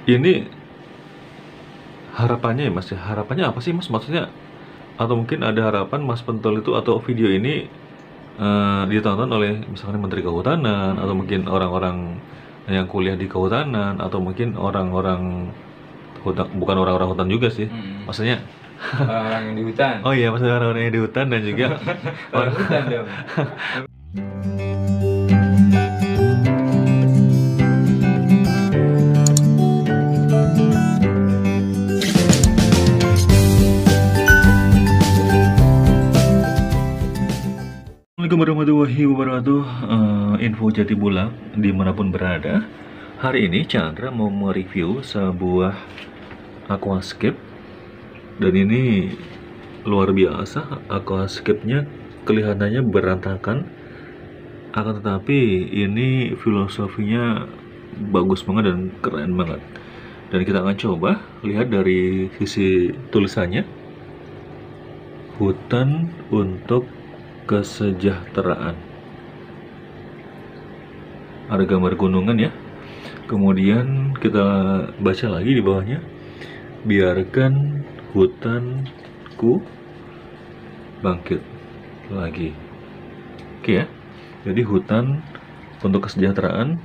Ini harapannya ya Mas ya, harapannya apa sih Mas maksudnya? Atau mungkin ada harapan Mas Pentol itu atau video ini ditonton oleh misalnya Menteri Kehutanan atau mungkin orang-orang yang kuliah di kehutanan atau mungkin orang-orang hutan, bukan orang-orang hutan juga sih. Maksudnya Orang-orang yang di hutan. oh iya, maksudnya orang-orang yang di hutan dan juga Orang hutan dong. Assalamualaikum warahmatullahi wabarakatuh. Info Jatibulak dimanapun berada. Hari ini Chandra mau mereview sebuah aquascape. Dan ini luar biasa, aquascape-nya kelihatannya berantakan. Akan tetapi ini filosofinya bagus banget dan keren banget. Dan kita akan coba lihat dari sisi tulisannya. Hutan untuk kesejahteraan. Ada gambar gunungan ya. Kemudian kita baca lagi di bawahnya. Biarkan hutanku bangkit lagi. Oke ya. Jadi hutan untuk kesejahteraan,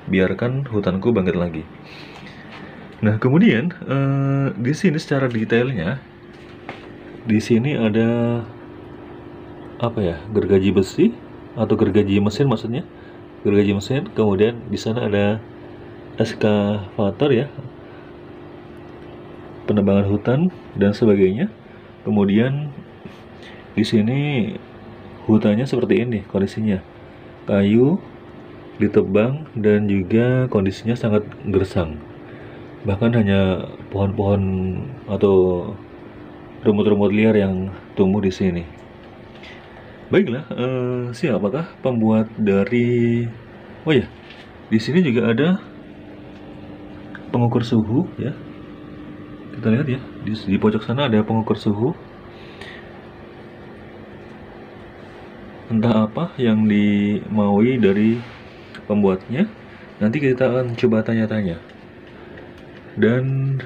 biarkan hutanku bangkit lagi. Nah, kemudian di sini secara detailnya di sini ada apa ya, gergaji besi atau gergaji mesin maksudnya, gergaji mesin. Kemudian di sana ada eskavator ya, penebangan hutan dan sebagainya. Kemudian di sini hutannya seperti ini kondisinya, kayu ditebang dan juga kondisinya sangat gersang, bahkan hanya pohon-pohon atau rumput-rumput liar yang tumbuh di sini. Baiklah, siapakah pembuat dari? Oh ya, di sini juga ada pengukur suhu ya. Kita lihat ya, di pojok sana ada pengukur suhu. Entah apa yang dimaui dari pembuatnya. Nanti kita akan coba tanya-tanya. Dan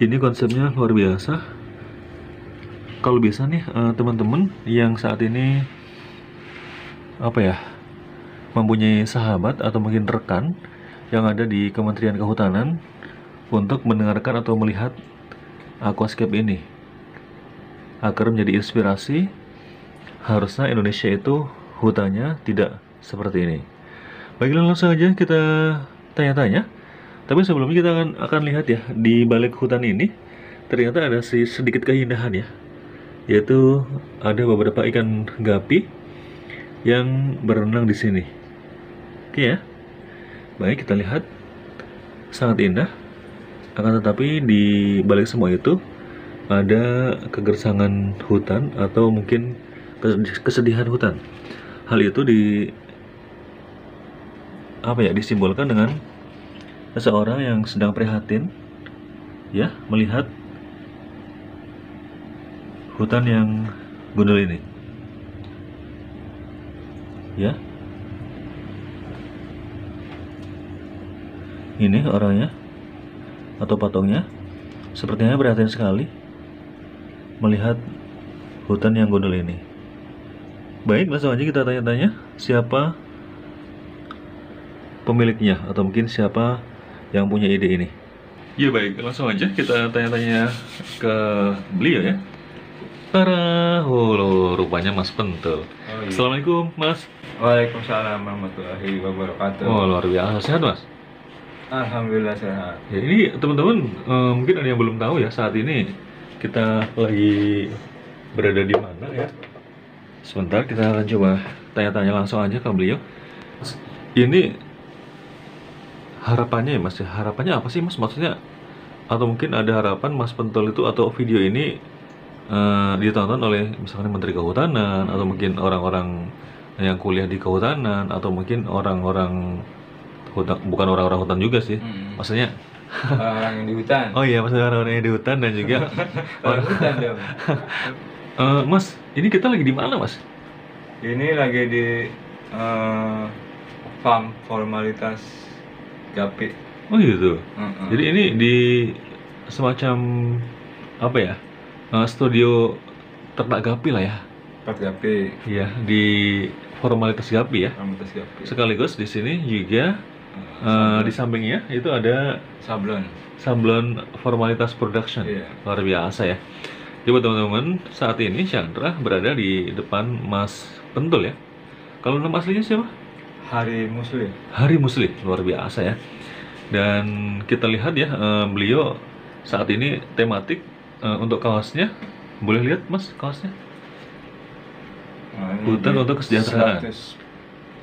ini konsepnya luar biasa. Kalau bisa nih teman-teman yang saat ini apa ya, mempunyai sahabat atau mungkin rekan yang ada di Kementerian Kehutanan untuk mendengarkan atau melihat aquascape ini agar menjadi inspirasi. Harusnya Indonesia itu hutannya tidak seperti ini. Baiklah, langsung aja kita tanya-tanya. Tapi sebelumnya kita akan lihat ya, di balik hutan ini ternyata ada sedikit keindahan ya, yaitu ada beberapa ikan gapi yang berenang di sini. Oke ya. Baik, kita lihat sangat indah. Akan tetapi di balik semua itu ada kegersangan hutan atau mungkin kesedihan hutan. Hal itu disimbolkan dengan seseorang yang sedang prihatin ya, melihat hutan yang gundul ini ya. Ini orangnya atau patungnya sepertinya prihatin sekali melihat hutan yang gundul ini. Baik, langsung aja kita tanya-tanya siapa pemiliknya atau mungkin siapa yang punya ide ini. Ya baik, langsung aja kita tanya-tanya ke beliau ya. Tara, rupanya Mas Pentol. iya. Assalamualaikum Mas. Waalaikumsalam warahmatullahi wabarakatuh. Oh, luar biasa, sehat Mas? Alhamdulillah sehat. Ya, ini teman-teman mungkin ada yang belum tahu ya, saat ini kita lagi berada di mana ya. Sebentar, kita akan coba tanya-tanya langsung aja ke beliau. Ini harapannya ya Mas ya, harapannya apa sih Mas maksudnya? Atau mungkin ada harapan Mas Pentol itu atau video ini ditonton oleh misalnya Menteri Kehutanan atau mungkin orang-orang yang kuliah di kehutanan atau mungkin orang-orang hutan, bukan orang-orang hutan juga sih. Maksudnya Orang yang di hutan. oh iya, maksudnya orang-orang yang di hutan dan juga Orang hutan dong. Mas, ini kita lagi di mana Mas? Ini lagi di farm formalitas Gapi. Oh gitu. Heeh. Jadi ini di semacam apa ya? Studio ternak Gapi lah ya. Pas Gapi, Iya, di formalitas Gapi ya. Komunitas Gapi. Sekaligus di sini juga Sablon. di sampingnya itu ada Sablon. Sablon Formalitas Production. Iya. Luar biasa ya. Coba teman-teman, saat ini Chandra berada di depan Mas Pentul ya. Kalau nama aslinya siapa? Hari Muslim. Hari Musli, luar biasa ya. Dan kita lihat ya, beliau saat ini tematik untuk kaosnya. Boleh lihat Mas kaosnya? Nah, ini Hutan di untuk kesejahteraan. 100.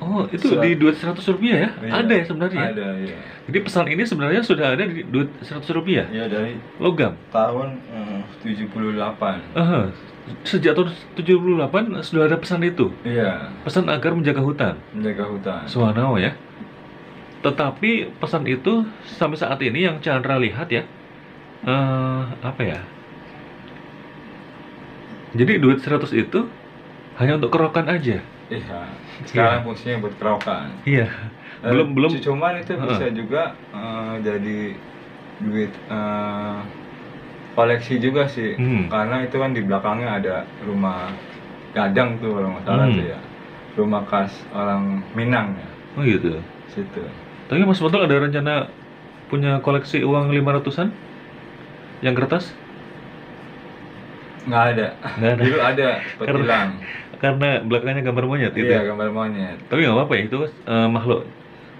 Oh, itu di duit 100 rupiah ya? Iya. Ada ya sebenarnya? Ada, iya. Jadi pesan ini sebenarnya sudah ada di duit 100 rupiah? Iya, dari Logam? tahun 78. Sejak tahun 78 sudah ada pesan itu. Iya, Pesan agar menjaga hutan. menjaga hutan. Subhanallah ya. Tetapi pesan itu sampai saat ini yang Chandra lihat ya, apa ya? Jadi duit 100 itu hanya untuk kerokan aja. Iya, sekarang fungsinya buat kerokan. Iya. Belum Cuman itu bisa juga jadi duit koleksi juga sih. Karena itu kan di belakangnya ada rumah gadang tuh kalau nggak salah tuh ya. Rumah khas orang Minang ya, Oh gitu. situ. Tapi Mas Betul ada rencana punya koleksi uang 500-an? Yang kertas? Nggak ada. Nggak ada. Dulu ada, sempat hilang. Karena belakangnya gambar monyet gitu. Iya, ya? gambar monyet. Tapi nggak apa-apa ya, itu makhluk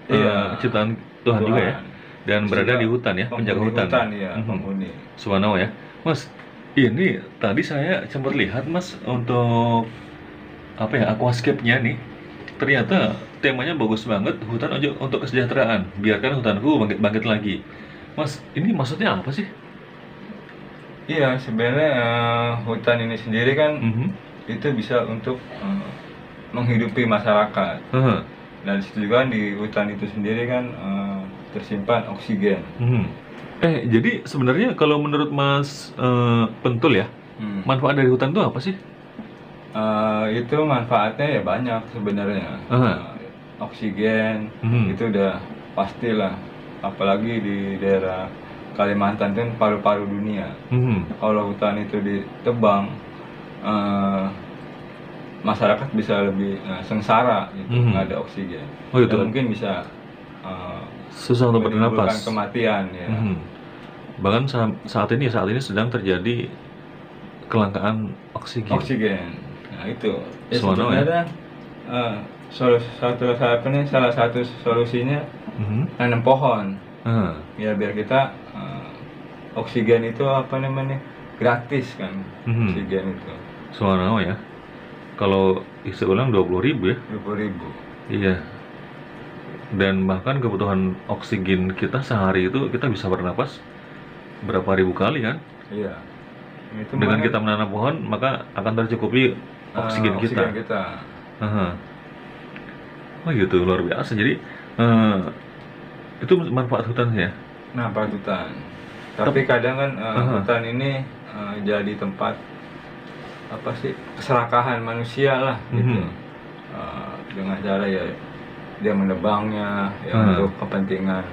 Iya. ciptaan Tuhan juga ya. Dan berada Juga di hutan ya, penjaga penghuni hutan. Iya, Mhm. penghuni. Subhanallah ya. Mas, ini tadi saya sempat lihat Mas untuk apa ya, aquascape-nya nih. Ternyata temanya bagus banget, hutan untuk kesejahteraan. Biarkan hutanku bangkit-bangkit lagi. Mas, ini maksudnya apa sih? Iya, sebenarnya hutan ini sendiri kan Mhm. itu bisa untuk menghidupi masyarakat. Heeh. Dan di situ juga di hutan itu sendiri kan tersimpan oksigen. Mhm. Jadi sebenarnya kalau menurut Mas Pentul ya, manfaat dari hutan itu apa sih? Itu manfaatnya ya banyak sebenarnya. Oksigen itu udah pastilah, apalagi di daerah Kalimantan kan paru-paru dunia. Kalau hutan itu ditebang, masyarakat bisa lebih sengsara gitu, nggak ada oksigen. Oh, gitu. Dan mungkin bisa Susah untuk menimbulkan bernapas. kematian ya. Bahkan saat ini sedang terjadi kelangkaan oksigen. Oksigen. Nah itu. Ya, Subhanallah ya. sebenarnya salah satu solusinya tanam pohon. Ya biar kita oksigen itu apa namanya gratis kan, oksigen itu. Subhanallah ya. Kalau isi ulang 20.000 ya. 20.000. Iya. Dan bahkan kebutuhan oksigen kita sehari itu kita bisa bernapas berapa ribu kali kan? Iya. Itu Dengan kita menanam pohon maka akan tercukupi oksigen kita. Oh gitu, luar biasa. Jadi itu manfaat hutan ya. Manfaat hutan. Tapi kadang kan hutan ini jadi tempat apa sih, keserakahan manusia lah gitu. Dengan cara ya dia menebangnya ya untuk kepentingan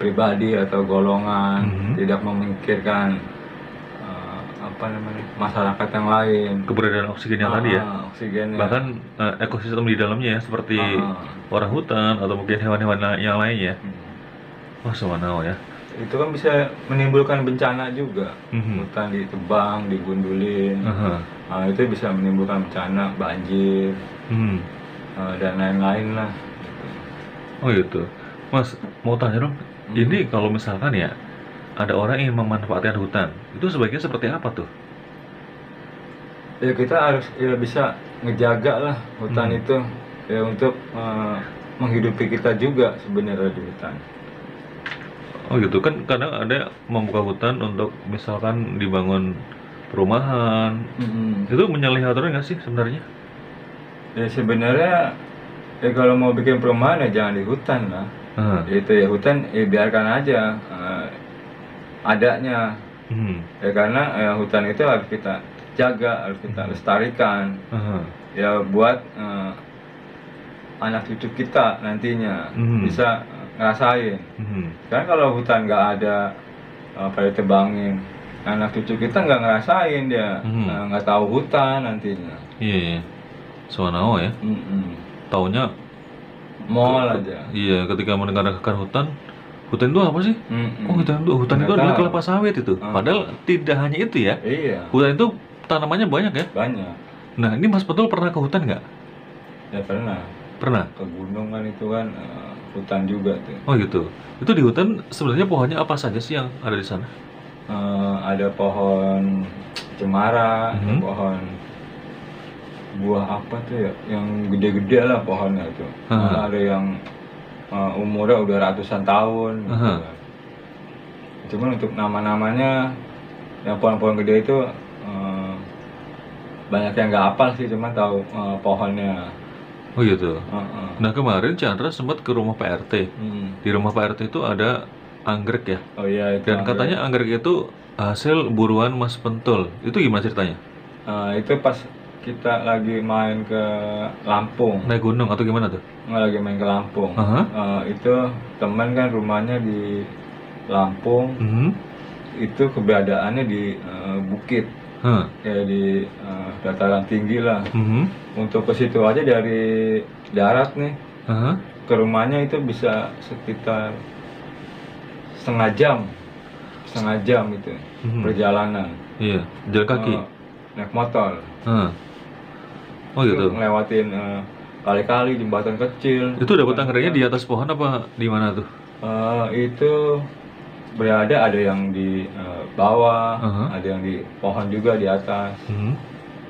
pribadi atau golongan, tidak memikirkan apa namanya, masyarakat yang lain, keberadaan oksigen yang tadi ya. Oksigennya. Bahkan ekosistem di dalamnya ya, seperti orang hutan atau mungkin hewan-hewan yang lainnya. Wah, subhanallah ya. Itu kan bisa menimbulkan bencana juga. Hutan ditebang, digundulin. Itu bisa menimbulkan bencana, banjir, dan lain-lain lah. Oh gitu. Mas, mau tanya dong, ini kalau misalkan ya ada orang yang memanfaatkan hutan, itu sebaiknya seperti apa tuh? Ya kita harus bisa ngejaga lah hutan itu ya untuk menghidupi kita juga sebenarnya di hutan. Oh gitu, kan kadang ada membuka hutan untuk misalkan dibangun perumahan. Itu menyalahi aturan nggak sih sebenarnya? Ya sebenarnya ya kalau mau bikin perumahan ya jangan di hutan lah. Itu ya hutan ya biarkan aja adanya. Ya karena hutan itu harus kita jaga, harus kita lestarikan. Ya buat anak cucu kita nantinya bisa ngerasain. Kan kalau hutan nggak ada pada tebangin, anak cucu kita nggak ngerasain dia, nggak tahu hutan nantinya. Iya, Soanao ya. Taunya Mall aja. iya, ketika mendengarkan hutan itu apa sih? Oh, hutan itu Nggak adalah tahu. kelapa sawit itu. Padahal tidak hanya itu ya. Iya, Hutan itu tanamannya banyak ya. banyak. Nah, ini Mas Betul pernah ke hutan nggak? Ya pernah Pernah. ke gunung kan, itu kan hutan juga tuh. Oh gitu. Itu di hutan sebenarnya pohonnya apa saja sih yang ada di sana? Ada pohon cemara, ada pohon buah apa tuh ya, yang gede-gede lah pohonnya itu. Malah ada yang umurnya udah ratusan tahun gitu kan. Cuman untuk nama-namanya yang pohon-pohon gede itu banyak yang nggak hafal sih, cuma tahu pohonnya. Oh gitu. Nah, kemarin Chandra sempat ke rumah Pak RT. Di rumah Pak RT itu ada anggrek ya. Oh iya, itu Dan katanya anggrek itu hasil buruan Mas Pentul. Itu gimana ceritanya? itu pas kita lagi main ke Lampung. Naik gunung atau gimana tuh? Nggak, lagi main ke Lampung. Itu teman kan rumahnya di Lampung. Itu keberadaannya di bukit, kayak di dataran tinggi lah. Untuk ke situ aja dari darat nih ke rumahnya itu bisa sekitar setengah jam itu perjalanan. Iya, jalan kaki. Naik motor. Oh gitu. Ngelewatin kali-kali, jembatan kecil. Itu dapat anggreknya di atas pohon apa di mana tuh? Itu berada, ada yang di bawah, ada yang di pohon juga di atas.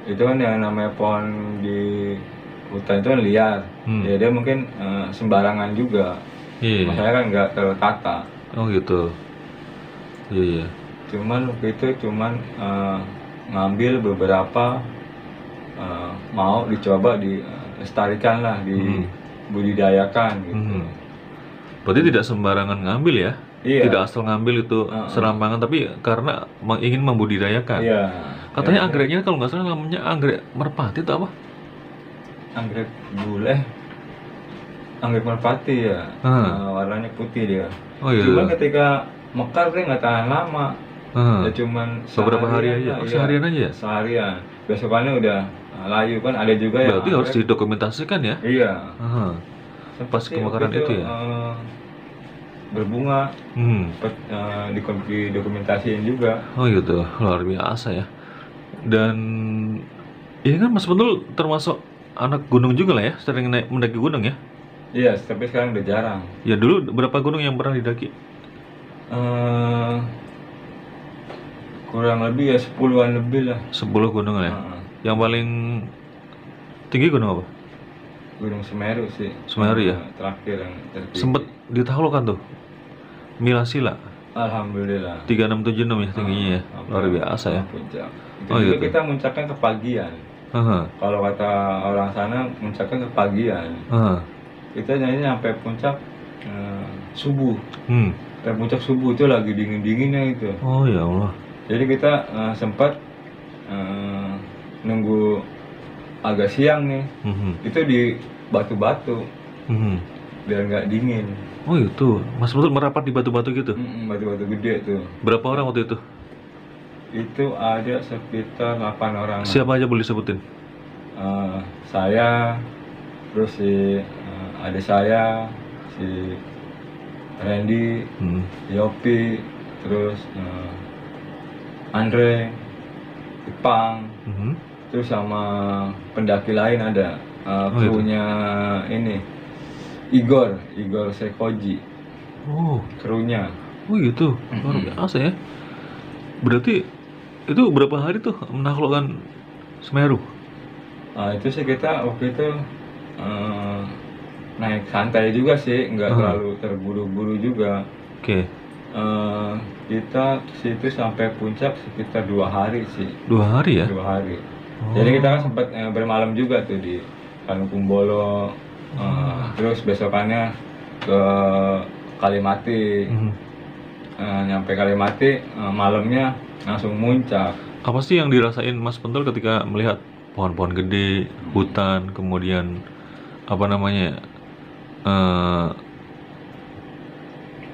Itu kan yang namanya pohon di hutan itu kan liar. Ya dia mungkin sembarangan juga. Maksudnya kan nggak tertata. Oh gitu. Iya. Cuman waktu itu ngambil beberapa, mau dicoba dilestarikan lah, dibudidayakan gitu. Berarti tidak sembarangan ngambil ya? Iya. Tidak asal ngambil itu serampangan, tapi karena ingin membudidayakan. Iya. Katanya anggreknya kalau nggak salah namanya anggrek merpati itu apa? Anggrek bule, anggrek merpati ya. Warnanya putih dia. Oh iya. Cuman ketika mekar dia nggak tahan lama. Ya cuman beberapa hari aja. Oh, seharian aja ya? Seharian. Besokannya udah layu kan, ada juga ya. Berarti harus didokumentasikan ya? Iya. Pas kebakaran itu ya? Berbunga, didokumentasiin juga. Oh gitu, luar biasa ya. Dan ini kan Mas Betul termasuk anak gunung juga lah ya, sering mendaki gunung ya? Iya, tapi sekarang udah jarang. Ya dulu berapa gunung yang pernah didaki? Kurang lebih ya 10-an lebih lah. 10 gunung ya? Yang paling tinggi gunung apa? Gunung Semeru sih. Semeru ya? Terakhir yang tertinggi. Sempet ditaklukkan tuh Milasila. Alhamdulillah. 3676 ya tingginya ya. Luar biasa ya. Puncak. Itu juga gitu. kita muncaknya kepagian. Kalau kata orang sana muncaknya kepagian. Kita nyanyi sampai puncak subuh. Sampai puncak subuh itu lagi dingin-dinginnya itu. Oh ya Allah. Jadi kita sempat nunggu agak siang nih. Itu di batu-batu. Biar nggak dingin. Oh itu, Mas Betul merapat di batu-batu gitu? Batu-batu gede tuh. Berapa orang waktu itu? Itu ada sekitar 8 orang. Siapa aja boleh disebutin? Saya, terus si adik saya, si Randy, Yopi, terus Andre, Ipang, terus sama pendaki lain ada, krunya ini Igor Sekoji. Oh, krunya. Oh gitu, luar biasa ya. Berarti itu berapa hari tuh menaklukkan Semeru? Itu sih kita waktu itu naik santai juga sih, nggak terlalu terburu-buru juga. Oke. Kita situ sampai puncak sekitar 2 hari sih. 2 hari ya? 2 hari. Jadi kita kan sempat bermalam juga tuh di Panukumbolo. Terus besokannya ke Kalimati. Nyampe Kalimati malamnya langsung muncak. Apa sih yang dirasain Mas Pentul ketika melihat pohon-pohon gede, hutan, kemudian apa namanya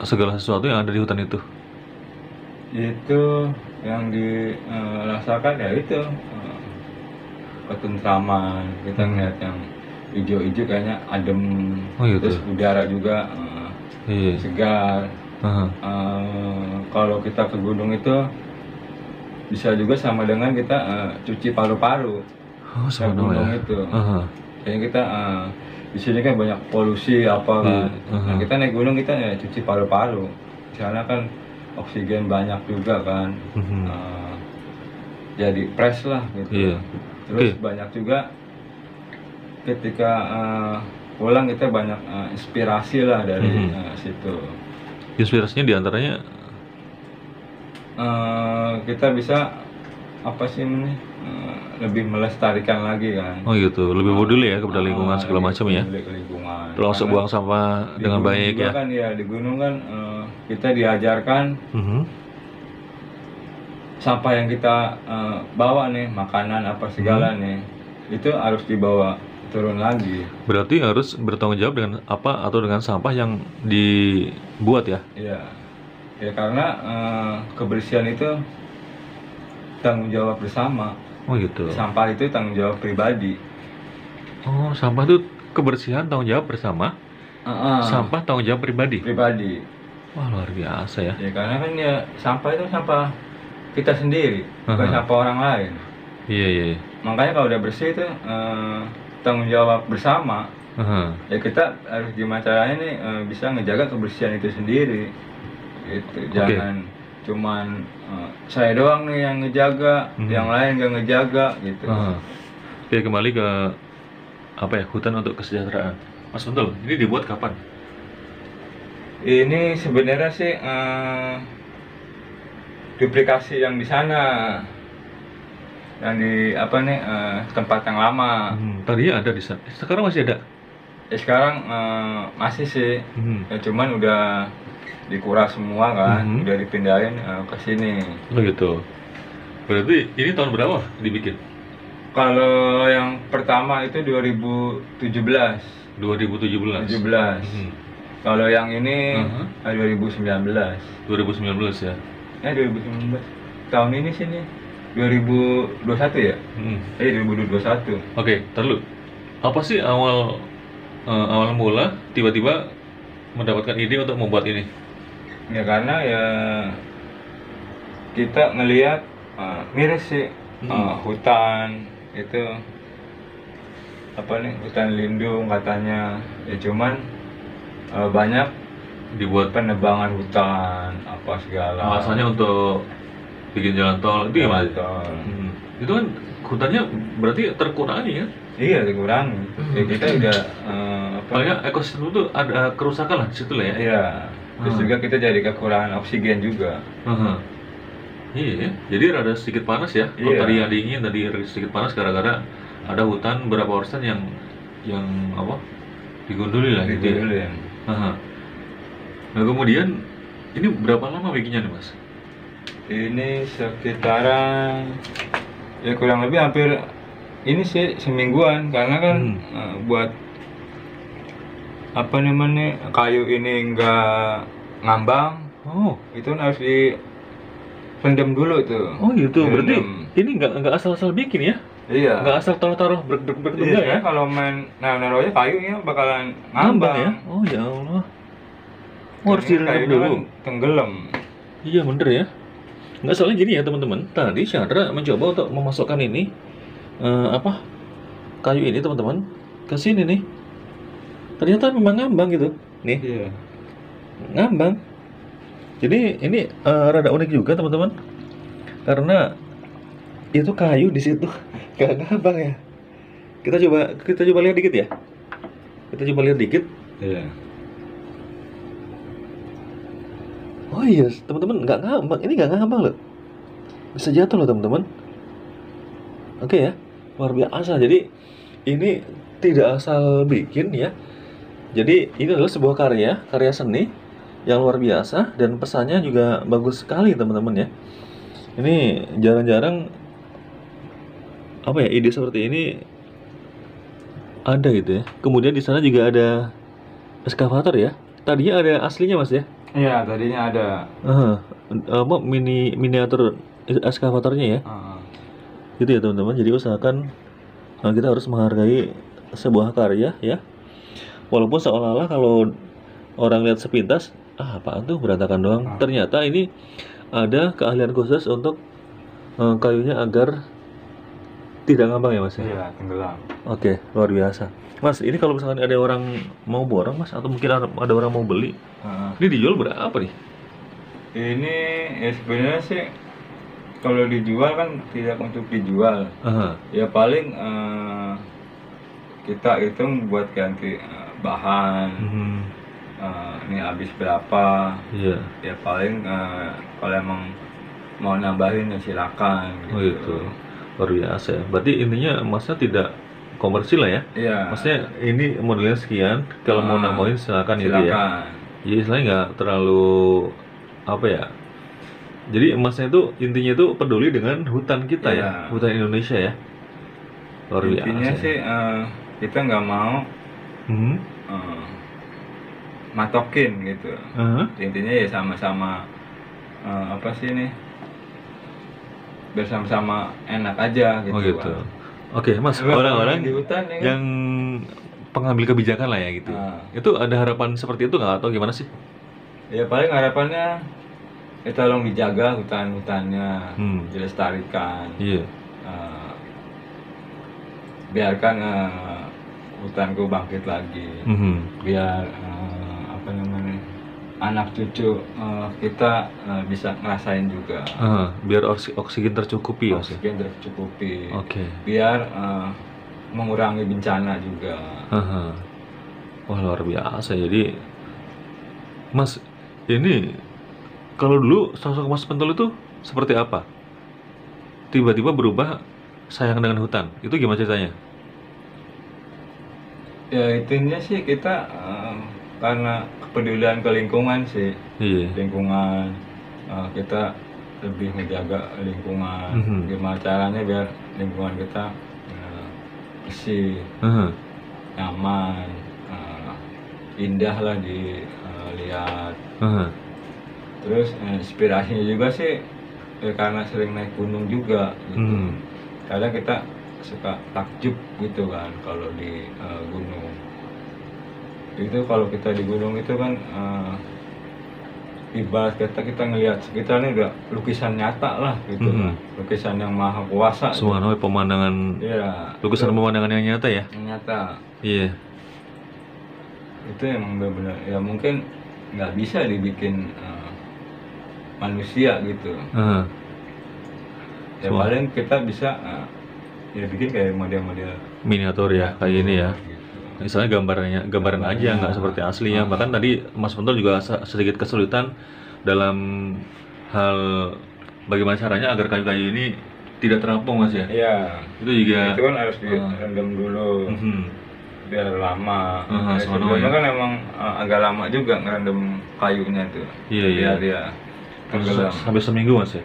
segala sesuatu yang ada di hutan itu? Itu yang dirasakan ya itu ketentraman. Kita ngeliat yang hijau-hijau kayaknya adem. Oh gitu. Terus udara juga Iya. segar. Aha. Kalau kita ke gunung itu bisa juga sama dengan kita cuci paru-paru. Oh, Ke sama dong gunung ya. itu. Aha. Kayaknya kita di sini kan banyak polusi apa kan. Iya. Nah, kita naik gunung kita ya cuci paru-paru. Di sana kan oksigen banyak juga kan. Mhm. Jadi fresh lah gitu. Iya. Terus Oke. banyak juga ketika pulang kita banyak inspirasi lah dari situ. Inspirasinya diantaranya Kita bisa apa sih ini lebih melestarikan lagi kan. oh gitu, lebih peduli ya kepada lingkungan segala Lebih macam ya. peduli ke lingkungan. Termasuk Karena buang sampah di dengan gunung baik juga ya. kan ya di gunung kan kita diajarkan Mhm. sampah yang kita bawa nih, makanan apa segala nih, itu harus dibawa turun lagi. Berarti harus bertanggung jawab dengan apa atau dengan sampah yang dibuat ya. Iya. Ya karena kebersihan itu tanggung jawab bersama. Oh gitu. Sampah itu tanggung jawab pribadi. Oh, sampah itu kebersihan tanggung jawab bersama, sampah tanggung jawab pribadi. Pribadi. Wah, luar biasa ya. Ya karena kan ya sampah itu sampah kita sendiri, bukan sampah orang lain. Iya, iya. Makanya kalau udah bersih itu tanggung jawab bersama. Aha. Ya kita harus gimana caranya nih bisa ngejaga kebersihan itu sendiri. Gitu. Jangan cuman saya doang nih yang ngejaga, yang lain gak ngejaga gitu. Aha. Oke, kembali ke apa ya, hutan untuk kesejahteraan. Mas Bentul, ini dibuat kapan? Ini sebenarnya sih duplikasi yang di sana, yang di apa nih tempat yang lama. Tadinya ada di sana. Sekarang masih ada. Ya sekarang masih sih, ya cuman udah dikuras semua kan, udah dipindahin ke sini. Oh gitu. Berarti ini tahun berapa dibikin? Kalau yang pertama itu 2017. 2017. 17. Kalau yang ini 2019. 2019 ya. 2019. Tahun ini sini 2021 ya? 2021. Oke, tar dulu. Apa sih awal mula tiba-tiba mendapatkan ide untuk membuat ini? Ya karena ya kita ngelihat miris sih hutan itu apa nih, hutan lindung katanya, ya cuman banyak Dibuat penebangan hutan apa segala. alasannya untuk bikin jalan tol itu gimana? Tol. Itu kan hutannya berarti terkurangi ya? Iya, dikurangi. Ya kita udah Soalnya ekosistem itu ada kerusakan lah di situ lah ya. iya. Terus juga kita jadi kekurangan oksigen juga. Iya, jadi rada sedikit panas ya. Kalau tadi yang dingin, tadi sedikit panas gara-gara ada hutan berapa persen yang apa? Digunduli lah gitu ya. Nah kemudian ini berapa lama bikinnya nih Mas? Ini sekitaran ya kurang lebih hampir ini sih semingguan, karena kan buat apa namanya kayu ini nggak ngambang. Oh, Itu harus direndam dulu tuh. oh gitu. Berarti Direndam. ini nggak asal-asal bikin ya? Iya. Nggak asal taruh-taruh Iya, enggak ya? kalau main naruh aja kayunya bakalan Ngambang ngambang ya? Oh ya Allah. Oh, harus Jadinya direndam kayunya dulu. kan tenggelam. Iya bener ya. Nggak, soalnya gini ya teman-teman. Tadi Chandra mencoba untuk memasukkan ini apa, kayu ini teman-teman ke sini nih. Ternyata memang ngambang gitu. Nih, Iya. ngambang. Jadi ini rada unik juga teman-teman. Karena itu kayu di situ gak ngambang ya. Kita coba lihat dikit ya. Kita coba lihat dikit. Iya. Oh iya, teman-teman, nggak ngambang. Ini nggak ngambang loh. Bisa jatuh loh teman-teman. Oke ya, luar biasa. Jadi ini tidak asal bikin ya. Jadi ini adalah sebuah karya seni yang luar biasa dan pesannya juga bagus sekali teman-teman ya. Ini jarang-jarang apa ya, ide seperti ini ada gitu ya. Kemudian di sana juga ada eskavator ya. Tadinya ada aslinya Mas ya. Iya, tadinya ada. Apa miniatur eskavatornya ya, Heeh. gitu ya teman-teman. Jadi usahakan kita harus menghargai sebuah karya ya, walaupun seolah-olah kalau orang lihat sepintas, apaan tuh berantakan doang. Ternyata ini ada keahlian khusus untuk kayunya agar tidak ngambang ya mas ya. Iya, tenggelam. Oke, luar biasa. Mas, ini kalau misalkan ada orang mau borong mas, atau mungkin ada orang mau beli, Heeh. ini dijual berapa nih? Ini ya sebenarnya sih kalau dijual kan tidak untuk dijual. Aha. Ya paling kita hitung buat ganti bahan. Mhm. Ini habis berapa? Iya. Ya paling kalau emang mau nambahin ya silakan. Oh gitu. Luar biasa ya. Berarti intinya masnya tidak komersil lah ya? Iya. Maksudnya ini modelnya sekian, kalau mau nambahin silakan gitu ya. Silakan. Jadi istilahnya nggak terlalu apa ya. Jadi emasnya itu intinya itu peduli dengan hutan kita ya, Iya. hutan Indonesia ya. Luar biasa. Intinya ya. sih kita nggak mau Mhm. matokin gitu. Aha. Intinya ya sama-sama apa sih ini, bersama-sama enak aja gitu. Oh gitu. Bang. Oke, Mas, Kalau orang-orang di hutan ya kan? yang pengambil kebijakan lah ya gitu. Ah. Itu ada harapan seperti itu nggak atau gimana sih? Ya paling harapannya ya tolong dijaga hutan-hutannya, dilestarikan. Iya. Biarkan hutanku bangkit lagi. Mhm. Biar apa namanya, anak cucu kita bisa ngerasain juga. Biar oksigen tercukupi ya, Mas ya? Oksigen tercukupi. Oke. Biar mengurangi bencana juga. Wah luar biasa. Jadi Mas, ini kalau dulu sosok Mas Pentul itu seperti apa? Tiba-tiba berubah sayang dengan hutan. Itu gimana ceritanya? Ya intinya sih kita karena kepedulian ke lingkungan sih. Iya. Lingkungan, kita lebih menjaga lingkungan. Gimana caranya biar lingkungan kita bersih, nyaman, indah lah dilihat. Terus inspirasinya juga sih ya karena sering naik gunung juga gitu. Kadang kita suka takjub gitu kan kalau di gunung. Itu kalau kita di gunung itu kan ibarat kita ngelihat sekitarnya udah lukisan nyata lah gitu kan. Lukisan yang maha kuasa. Subhanallah, pemandangan. Iya. Lukisan pemandangan yang nyata ya. Yang nyata. Iya. Itu yang benar-benar ya mungkin nggak bisa dibikin manusia gitu. Ya paling kita bisa ya bikin kayak model-model miniatur ya kayak ini ya. gitu. Misalnya gambaran aja, nggak seperti aslinya. Bahkan tadi Mas Pentul juga sedikit kesulitan dalam hal bagaimana caranya agar kayu-kayu ini tidak terampung Mas ya. Iya. Itu juga. Itu kan harus direndam dulu biar lama. Sebelumnya kan emang agak lama juga ngerendam kayunya tuh. Iya. Biar dia tenggelam. Sampai seminggu Mas ya.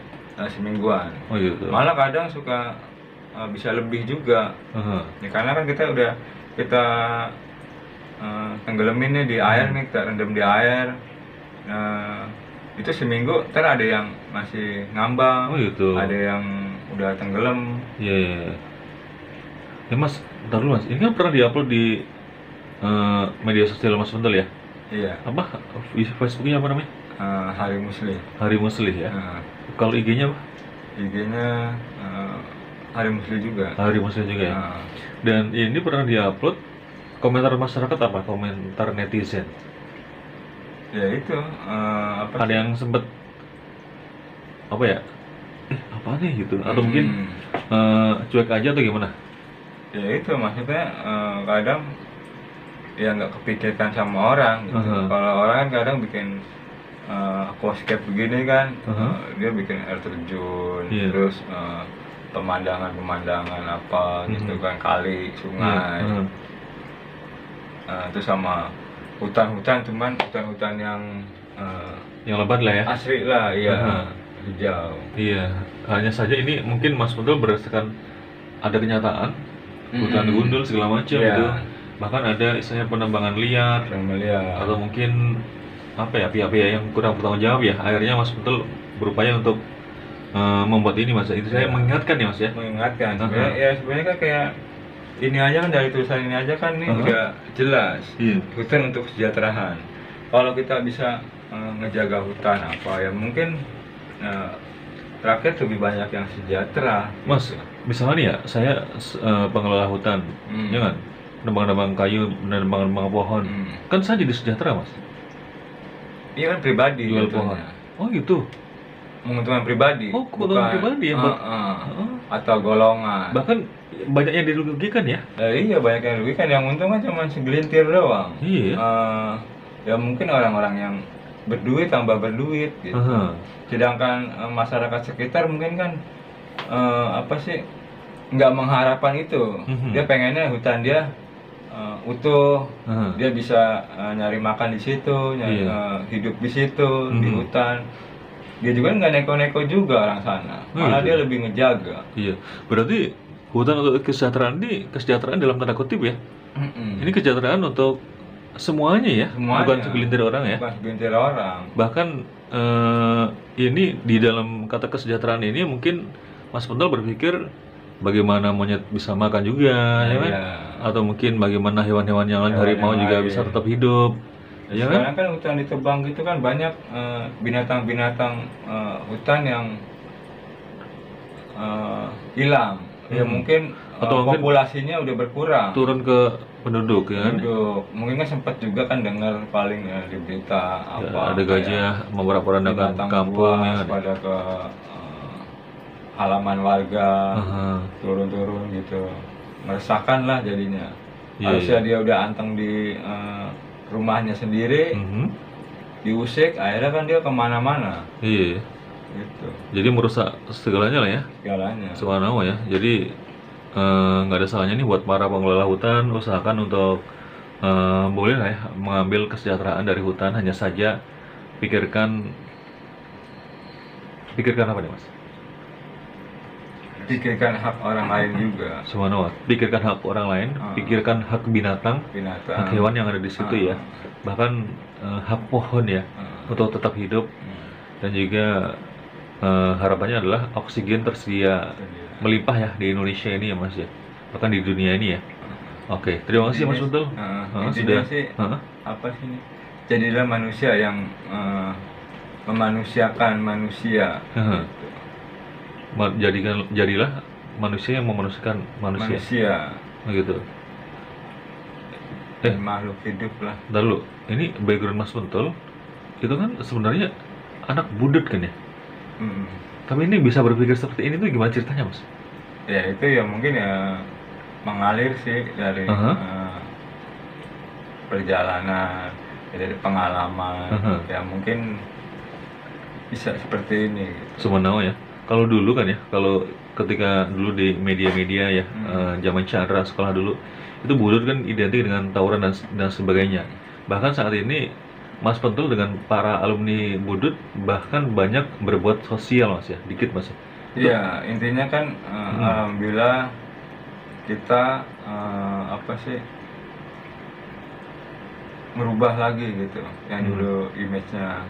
Semingguan. Oh gitu. Malah kadang suka bisa lebih juga. Ya, karena kan kita tenggelamin nih di air nih, kita rendam di air. Itu seminggu, ntar ada yang masih ngambang, Oh gitu. ada yang udah tenggelam. Iya. Ya Mas, ntar dulu Mas. Ini kan pernah diupload di media sosial Mas Pentul ya? Iya. Apa? Facebooknya apa namanya? Hari Muslim. Hari Muslim ya. Kalau IG-nya apa? IG-nya Hari Muslim juga. Hari Muslim juga ya. Dan ini pernah diupload, komentar masyarakat apa? Komentar netizen. Ya itu apa? Ada yang sempet apa ya? Apa nih gitu? Atau mungkin cuek aja atau gimana? Ya itu maksudnya kadang ya nggak kepikirkan sama orang gitu. Kalau orang kan kadang bikin aquascape begini kan, dia bikin air terjun, terus pemandangan apa gitu kan, kali, sungai, terus sama hutan-hutan, cuman hutan-hutan yang lebat lah ya, asri lah, iya, hijau. Iya, hanya saja ini mungkin Mas Pentul berdasarkan ada kenyataan hutan gundul segala macam gitu, bahkan ada istilahnya penambangan liar, atau mungkin apa ya, pihak-pihak yang kurang bertanggung jawab ya, akhirnya Mas Buntul berupaya untuk membuat ini Mas. Itu saya mengingatkan ya Mas ya. Mengingatkan sebenarnya, ya sebenarnya kan kayak ini aja kan, dari tulisan ini aja kan ini udah jelas. Iya. Hutan untuk kesejahteraan. Kalau kita bisa ngejaga hutan apa ya, mungkin rakyat lebih banyak yang sejahtera. Mas, misalnya nih ya, saya pengelola hutan, ya kan, nebang-nebang kayu, nebang-nebang pohon, kan saya jadi sejahtera Mas. Iya kan, pribadi Jual jatuhnya. pohon. Oh gitu. Menguntungkan pribadi. Oh, keuntungan pribadi ya, Mbak. Atau golongan. Bahkan banyak yang dirugikan ya. Iya, banyak yang rugi kan, yang untung kan cuma segelintir doang. Iya. Ya mungkin orang-orang yang berduit tambah berduit gitu. Sedangkan masyarakat sekitar mungkin kan apa sih, nggak mengharapkan itu. Dia pengennya hutan dia utuh, dia bisa nyari makan di situ, nyari, hidup di situ, di hutan. Dia juga nggak neko-neko juga orang sana, malah dia lebih ngejaga. Iya, berarti hutan untuk kesejahteraan ini kesejahteraan dalam tanda kutip ya. Ini kesejahteraan untuk semuanya ya, bukan segelintir orang ya. Bukan segelintir orang. Bahkan ini di dalam kata kesejahteraan ini mungkin Mas Buntul berpikir bagaimana monyet bisa makan juga, ya kan? Atau mungkin bagaimana hewan-hewan yang lain, harimau juga bisa tetap hidup. Ya sekarang kan hutan ditebang gitu kan, banyak binatang-binatang hutan yang hilang. Ya mungkin atau populasinya udah berkurang. Turun ke penduduk ya kan? Mungkin kan sempat juga kan dengar paling di berita apa. Ada gajah memporak-porandakan kampung ya. Pada ke halaman warga, turun-turun gitu, meresahkan lah jadinya. Harusnya dia udah anteng di rumahnya sendiri, diusik, akhirnya kan dia kemana-mana. Iya. Gitu. Jadi merusak segalanya lah ya. Segalanya. Subhanallah ya. Jadi nggak ada salahnya nih buat para pengelola hutan, usahakan untuk boleh lah ya mengambil kesejahteraan dari hutan, hanya saja pikirkan apa nih Mas? Pikirkan hak orang lain juga. Subhanallah, pikirkan hak orang lain, pikirkan hak binatang, hak hewan yang ada di situ ya. Bahkan hak pohon ya, untuk tetap hidup. Dan juga harapannya adalah oksigen tersedia melimpah ya di Indonesia ini ya Mas ya. Bahkan di dunia ini ya. Oke, terima kasih Mas Buntul. Sudah sih, apa sih ini? Jadilah manusia yang memanusiakan manusia. Jadilah manusia yang memanusiakan manusia. Begitu. Makhluk hidup lah. Bentar dulu, ini background Mas Buntul itu kan sebenarnya anak budut kan ya. Tapi ini bisa berpikir seperti ini tuh gimana ceritanya Mas? Ya itu ya mungkin ya mengalir sih dari perjalanan, dari pengalaman. Ya mungkin bisa seperti ini. Sebenarnya ya. Kalau dulu kan ya, kalau ketika dulu di media-media ya, zaman Chandra sekolah dulu, itu budut kan identik dengan tawuran dan sebagainya. Bahkan saat ini Mas Buntul dengan para alumni budut bahkan banyak berbuat sosial Mas ya, dikit Mas ya. Iya, intinya kan alhamdulillah kita apa sih, merubah lagi gitu. Yang dulu image-nya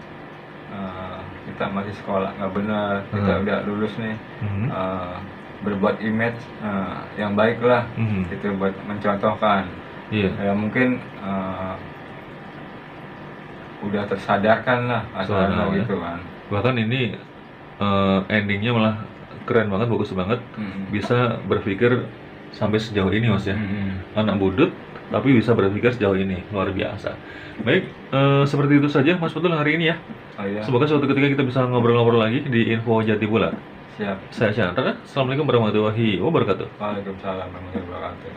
kita masih sekolah nggak benar, kita udah lulus nih, berbuat image yang baik lah, gitu, buat mencontohkan. Ya mungkin udah tersadarkan lah asalnya gitu kan. Bahkan ini endingnya malah keren banget, bagus banget, bisa berpikir sampai sejauh ini Mas ya. Anak budut tapi bisa berpikir sejauh ini, luar biasa. Baik, seperti itu saja Mas Buntul hari ini ya. Semoga suatu ketika kita bisa ngobrol-ngobrol lagi di Info Jati Bola. Siap. Saya Chandra. Assalamualaikum warahmatullahi wabarakatuh. Waalaikumsalam warahmatullahi wabarakatuh.